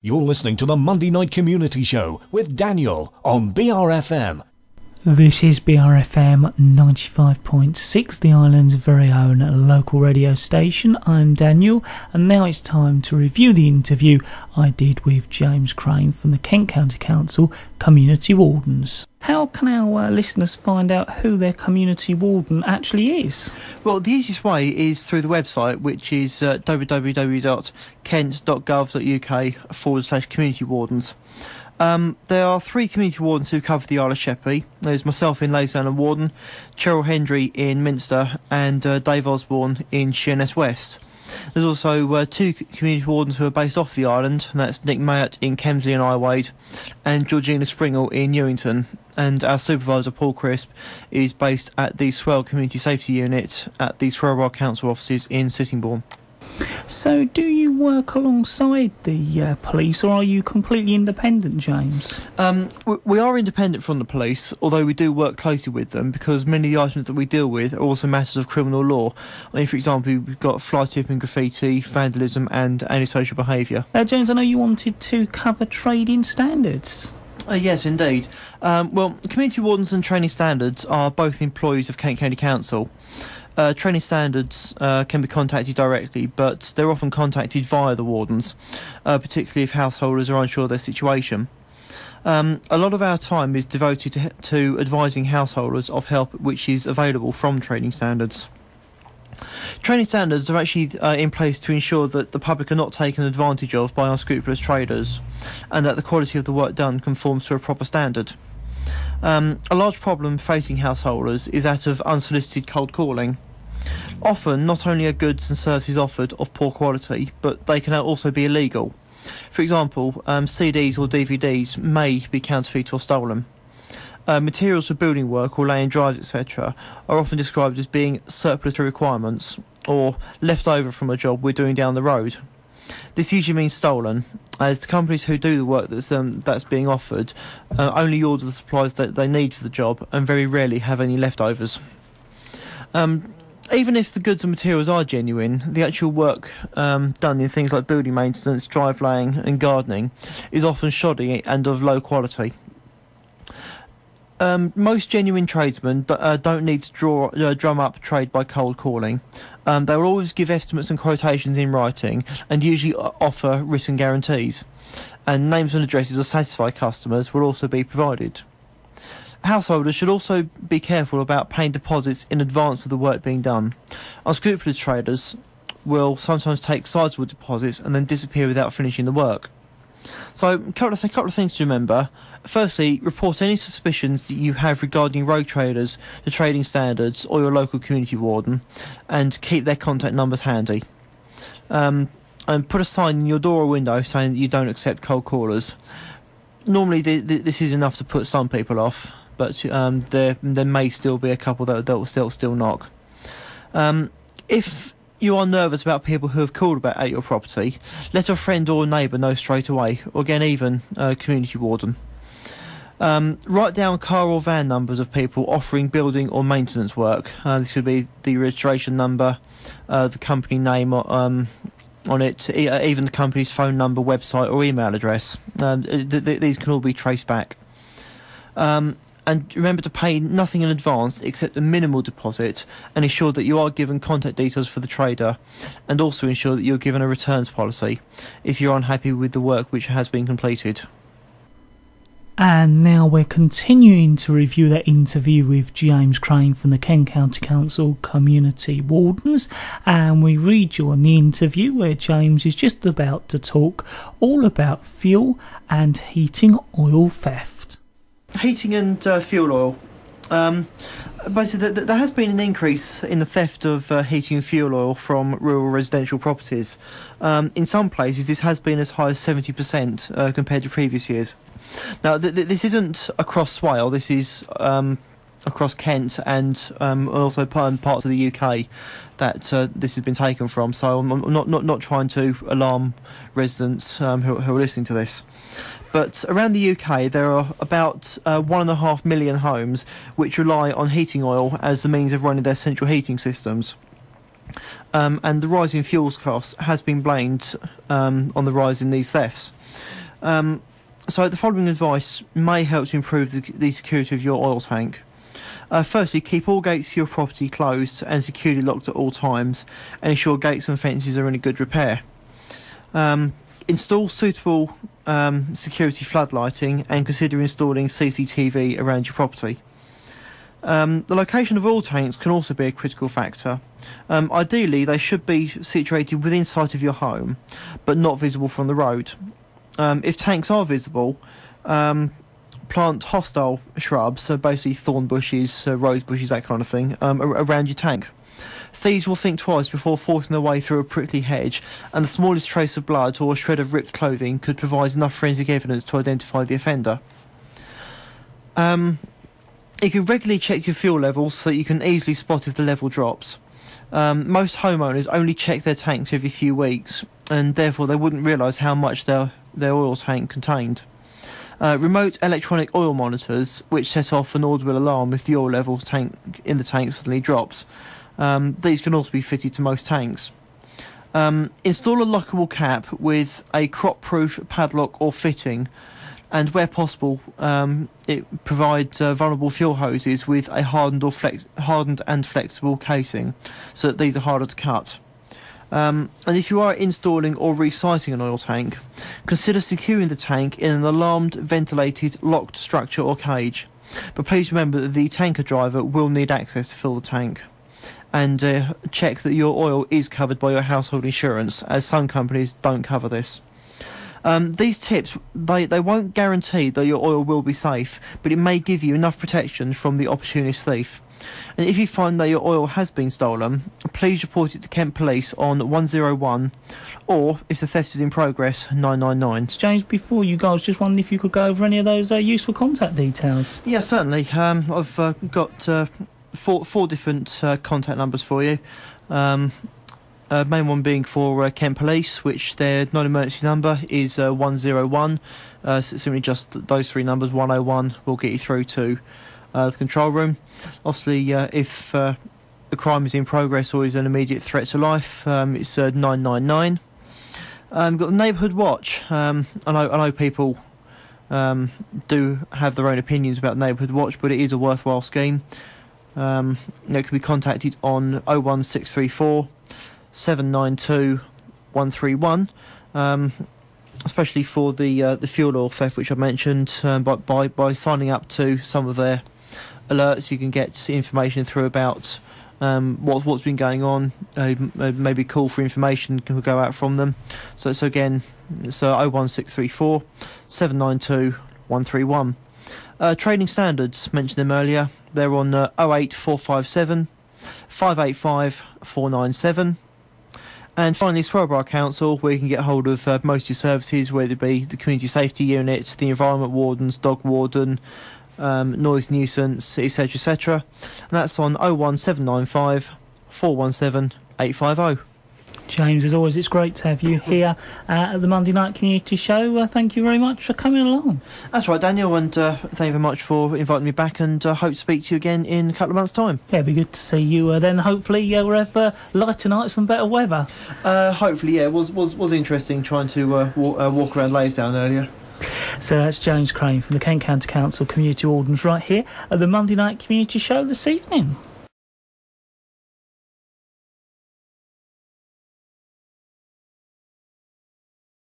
You're listening to the Monday Night Community Show with Daniel on BRFM. This is BRFM 95.6, the island's very own local radio station. I'm Daniel, and now it's time to review the interview I did with James Crane from the Kent County Council Community Wardens. How can our listeners find out who their community warden actually is? Well, the easiest way is through the website, which is www.kent.gov.uk/community wardens. There are three community wardens who cover the Isle of Sheppey. There's myself in Laysdown and Warden, Cheryl Hendry in Minster, and Dave Osborne in Sheerness West. There's also two community wardens who are based off the island, and that's Nick Mayott in Kemsley and Iwade, and Georgina Springle in Newington. And our supervisor, Paul Crisp, is based at the Swale Community Safety Unit at the Swale Council offices in Sittingbourne. So, do you work alongside the police, or are you completely independent, James? We are independent from the police, although we do work closely with them, because many of the items that we deal with are also matters of criminal law. I mean, for example, we've got fly tipping, graffiti, vandalism and antisocial behaviour. James, I know you wanted to cover trading standards. Yes, indeed. Well, community wardens and training standards are both employees of Kent County Council. Training standards can be contacted directly, but they're often contacted via the wardens, particularly if householders are unsure of their situation. A lot of our time is devoted to advising householders of help which is available from training standards. Training standards are actually in place to ensure that the public are not taken advantage of by unscrupulous traders, and that the quality of the work done conforms to a proper standard. A large problem facing householders is that of unsolicited cold calling. Often, not only are goods and services offered of poor quality, but they can also be illegal. For example, CDs or DVDs may be counterfeit or stolen. Materials for building work or laying drives, etc. are often described as being surplus to requirements, or left over from a job we're doing down the road. This usually means stolen, as the companies who do the work that's being offered only order the supplies that they need for the job and very rarely have any leftovers. Even if the goods and materials are genuine, the actual work done in things like building maintenance, drive laying and gardening is often shoddy and of low quality. Most genuine tradesmen don't need to drum up trade by cold calling. They will always give estimates and quotations in writing and usually offer written guarantees. And names and addresses of satisfied customers will also be provided. Householders should also be careful about paying deposits in advance of the work being done. Unscrupulous traders will sometimes take sizable deposits and then disappear without finishing the work. So, a couple of things to remember. Firstly, report any suspicions that you have regarding rogue traders to trading standards or your local community warden, and keep their contact numbers handy. And put a sign in your door or window saying that you don't accept cold callers. Normally, this is enough to put some people off, but there may still be a couple that will still knock. If you are nervous about people who have called at your property, let a friend or neighbour know straight away, or again even a community warden. Write down car or van numbers of people offering building or maintenance work. This could be the registration number, the company name on it, even the company's phone number, website or email address. These can all be traced back. And remember to pay nothing in advance except a minimal deposit, and ensure that you are given contact details for the trader, and also ensure that you're given a returns policy if you're unhappy with the work which has been completed. And now we're continuing to review that interview with James Crane from the Kent County Council Community Wardens, and we read you on the interview where James is just about to talk all about fuel and heating oil theft. Heating and fuel oil. Basically, there has been an increase in the theft of heating and fuel oil from rural residential properties. In some places, this has been as high as 70% compared to previous years. Now, this isn't across Swale. This is across Kent and also parts of the UK that this has been taken from. So I'm not trying to alarm residents who are listening to this. But around the UK, there are about 1.5 million homes which rely on heating oil as the means of running their central heating systems. And the rise in fuels costs has been blamed on the rise in these thefts. So the following advice may help to improve the security of your oil tank. Firstly, keep all gates to your property closed and securely locked at all times, and ensure gates and fences are in a good repair. Install suitable security floodlighting, and consider installing CCTV around your property. The location of oil tanks can also be a critical factor. Ideally, they should be situated within sight of your home, but not visible from the road. If tanks are visible, plant hostile shrubs, so basically thorn bushes, rose bushes, that kind of thing, around your tank. Thieves will think twice before forcing their way through a prickly hedge, and the smallest trace of blood or a shred of ripped clothing could provide enough forensic evidence to identify the offender. You can regularly check your fuel levels so that you can easily spot if the level drops. Most homeowners only check their tanks every few weeks, and therefore they wouldn't realise how much their oil tank contained. Remote electronic oil monitors, which set off an audible alarm if the oil level in the tank suddenly drops. These can also be fitted to most tanks. Install a lockable cap with a crop-proof padlock or fitting, and where possible, it provides vulnerable fuel hoses with a hardened and flexible casing, so that these are harder to cut. And if you are installing or resizing an oil tank, consider securing the tank in an alarmed, ventilated, locked structure or cage. But please remember that the tanker driver will need access to fill the tank. And check that your oil is covered by your household insurance, as some companies don't cover this. These tips, they won't guarantee that your oil will be safe, but it may give you enough protection from the opportunist thief. And if you find that your oil has been stolen, please report it to Kent Police on 101, or if the theft is in progress, 999. James, before you go, I was just wondering if you could go over any of those useful contact details. Yeah, certainly. I've got four different contact numbers for you. Main one being for Kent Police, which their non-emergency number is 101. So simply just those three numbers, 101, will get you through to the control room. Obviously, if a crime is in progress or is an immediate threat to life, it's 999. We've got the Neighbourhood Watch. I know people do have their own opinions about Neighbourhood Watch, but it is a worthwhile scheme. It can be contacted on 01634 792 131, especially for the fuel oil theft, which I mentioned. By signing up to some of their alerts, you can get information through about what's been going on. Maybe call for information can go out from them. So again, it's 01634 792 131. Trading standards, mentioned them earlier. They're on 08457 585 497. And finally, Swale Council, where you can get hold of most of your services, whether it be the Community Safety Unit, the Environment Wardens, Dog Warden, Noise Nuisance, etc, etc. And that's on 01795 417 850. James, as always, it's great to have you here at the Monday Night Community Show. Thank you very much for coming along. That's right, Daniel, and thank you very much for inviting me back, and hope to speak to you again in a couple of months' time. Yeah, it'd be good to see you then. Hopefully we'll have lighter nights and better weather. Hopefully, yeah. It was interesting trying to walk around Laysdown earlier. So that's James Crane from the Kent County Council Community Wardens right here at the Monday Night Community Show this evening.